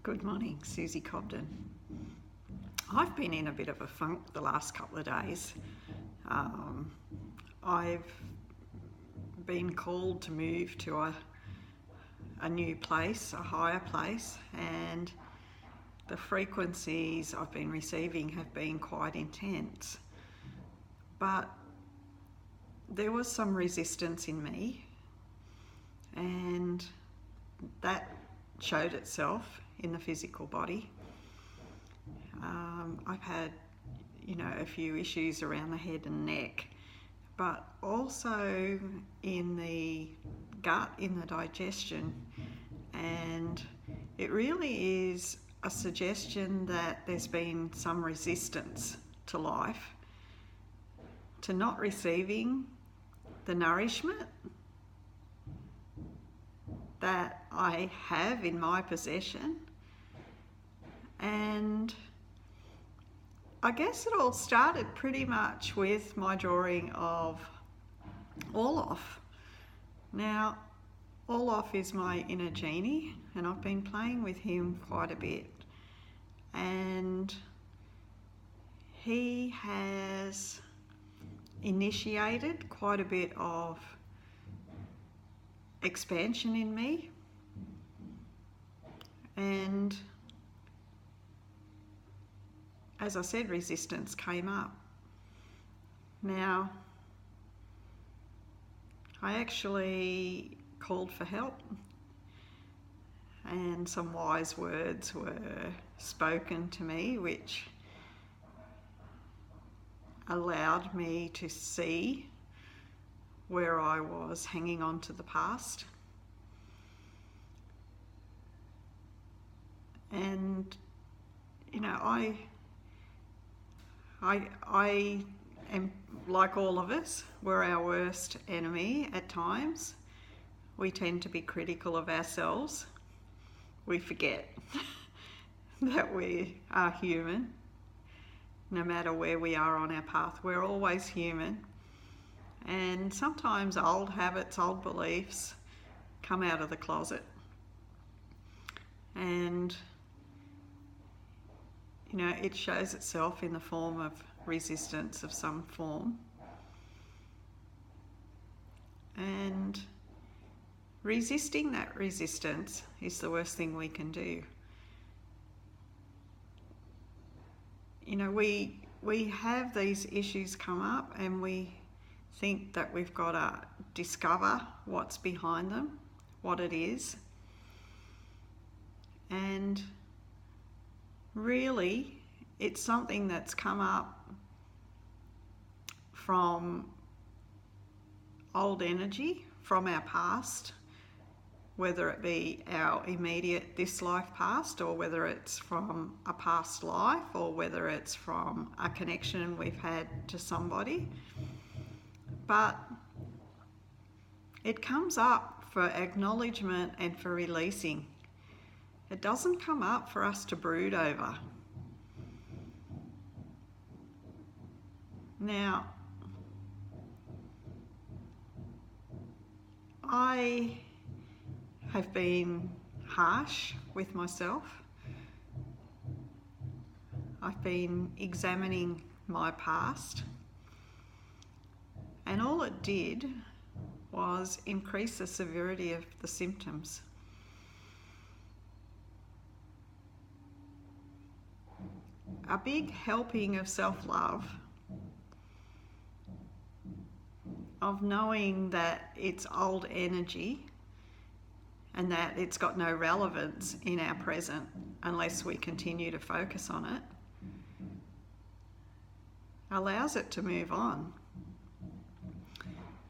Good morning, Susie Cobden. I've been in a bit of a funk the last couple of days. I've been called to move to a new place, a higher place, and the frequencies I've been receiving have been quite intense. But there was some resistance in me, and that showed itself in the physical body. I've had, a few issues around the head and neck, but also in the gut, in the digestion, and it really is a suggestion that there's been some resistance to life, to not receiving the nourishment that I have in my possession. And I guess it all started pretty much with my drawing of Orloff. Now, Orloff is my inner genie, and I've been playing with him quite a bit. And he has initiated quite a bit of expansion in me, and as I said, resistance came up. Now, I actually called for help, and some wise words were spoken to me which allowed me to see where I was hanging on to the past. And I am, like all of us, we're our worst enemy at times. We tend to be critical of ourselves. We forget that we are human. No matter where we are on our path, we're always human. And sometimes old habits, old beliefs come out of the closet. And it shows itself in the form of resistance of some form. And resisting that resistance is the worst thing we can do. We have these issues come up, and we think that we've got to discover what's behind them, what it is. And really, it's something that's come up from old energy, from our past, whether it be our immediate this life past, or whether it's from a past life, or whether it's from a connection we've had to somebody. But it comes up for acknowledgement and for releasing. It doesn't come up for us to brood over. Now, I have been harsh with myself. I've been examining my past, and all it did was increase the severity of the symptoms. A big helping of self-love, of knowing that it's old energy and that it's got no relevance in our present unless we continue to focus on it, allows it to move on.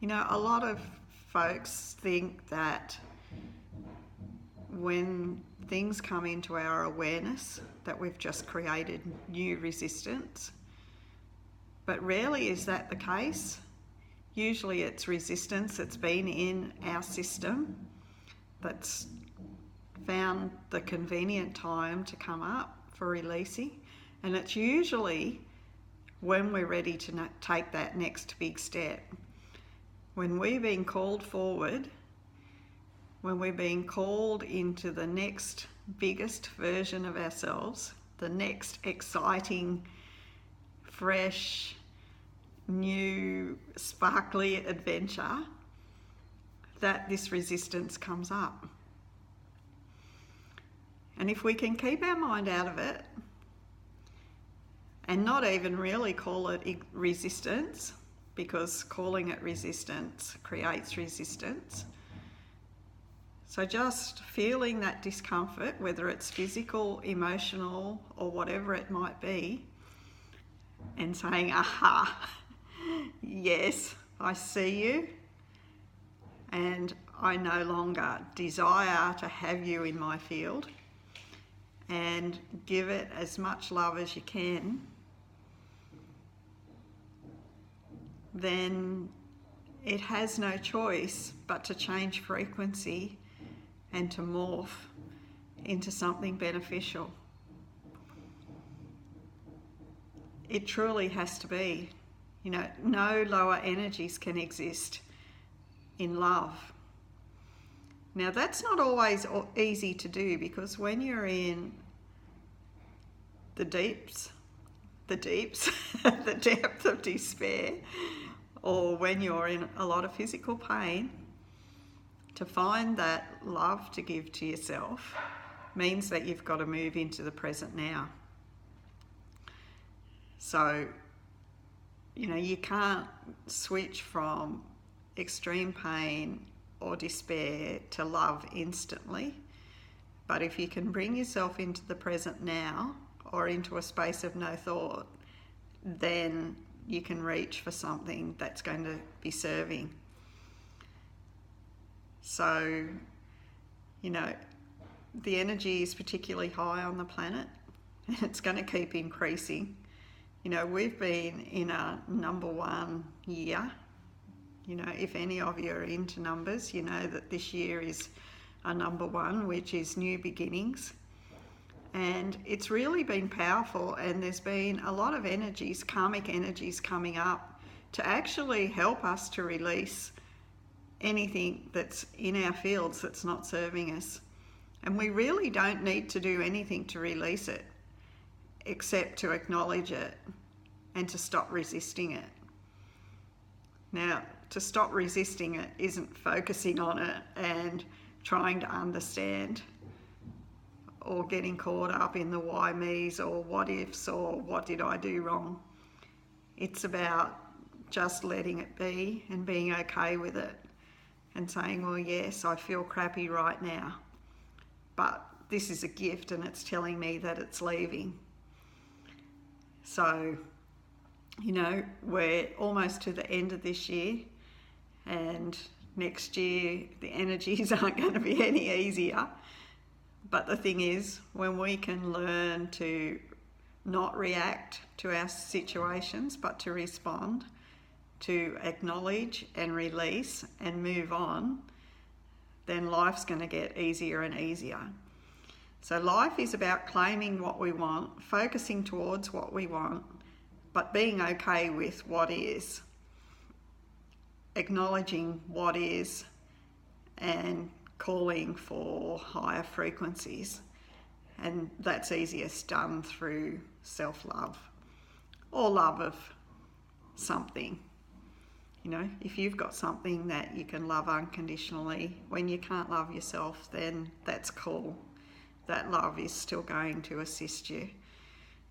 A lot of folks think that when things come into our awareness, that we've just created new resistance. But rarely is that the case. Usually it's resistance that's been in our system that's found the convenient time to come up for releasing. And it's usually when we're ready to take that next big step. When we're being called forward, when we're being called into the next biggest version of ourselves, the next exciting, fresh, new, sparkly adventure, that this resistance comes up. And if we can keep our mind out of it and not even really call it resistance, because calling it resistance creates resistance. So just feeling that discomfort, whether it's physical, emotional, or whatever it might be, and saying, aha, yes, I see you, and I no longer desire to have you in my field, and give it as much love as you can, then it has no choice but to change frequency and to morph into something beneficial. It truly has to be. You know, no lower energies can exist in love. Now, that's not always easy to do, because when you're in the deeps, the depth of despair, or when you're in a lot of physical pain, to find that love to give to yourself means that you've got to move into the present now. So, you know, you can't switch from extreme pain or despair to love instantly. But if you can bring yourself into the present now, or into a space of no thought, then you can reach for something that's going to be serving. So, you know, the energy is particularly high on the planet, and it's going to keep increasing. You know, we've been in a number 1 year. You know, if any of you are into numbers, you know that this year is a number 1, which is new beginnings. And it's really been powerful, and there's been a lot of energies, karmic energies coming up to actually help us to release anything that's in our fields that's not serving us. And we really don't need to do anything to release it, except to acknowledge it and to stop resisting it. Now, to stop resisting it isn't focusing on it and trying to understand, or getting caught up in the why me's or what ifs or what did I do wrong. It's about just letting it be and being okay with it and saying, well, yes, I feel crappy right now, but this is a gift and it's telling me that it's leaving. So, you know, we're almost to the end of this year, and next year the energies aren't going to be any easier. But the thing is, when we can learn to not react to our situations, but to respond, to acknowledge and release and move on, then life's going to get easier and easier. So life is about claiming what we want, focusing towards what we want, but being okay with what is, acknowledging what is, and calling for higher frequencies. And that's easiest done through self-love or love of something. You know, if you've got something that you can love unconditionally, when you can't love yourself, then that's cool. That love is still going to assist you.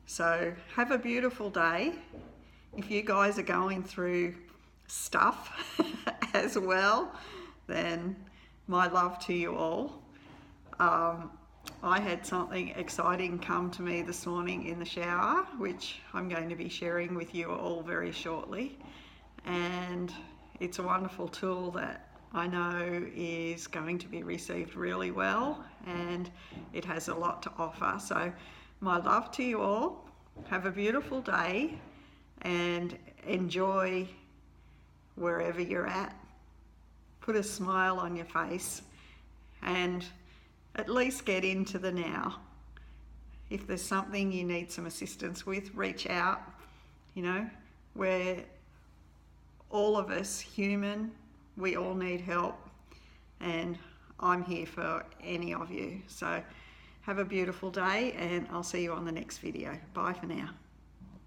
So have a beautiful day. If you guys are going through stuff as well, then my love to you all. I had something exciting come to me this morning in the shower, which I'm going to be sharing with you all very shortly. And it's a wonderful tool that I know is going to be received really well, and it has a lot to offer. So my love to you all. Have a beautiful day and enjoy wherever you're at. Put a smile on your face and at least get into the now. If there's something you need some assistance with, reach out. You know, we're all of us human, we all need help, and I'm here for any of you. So Have a beautiful day, and I'll see you on the next video. Bye for now.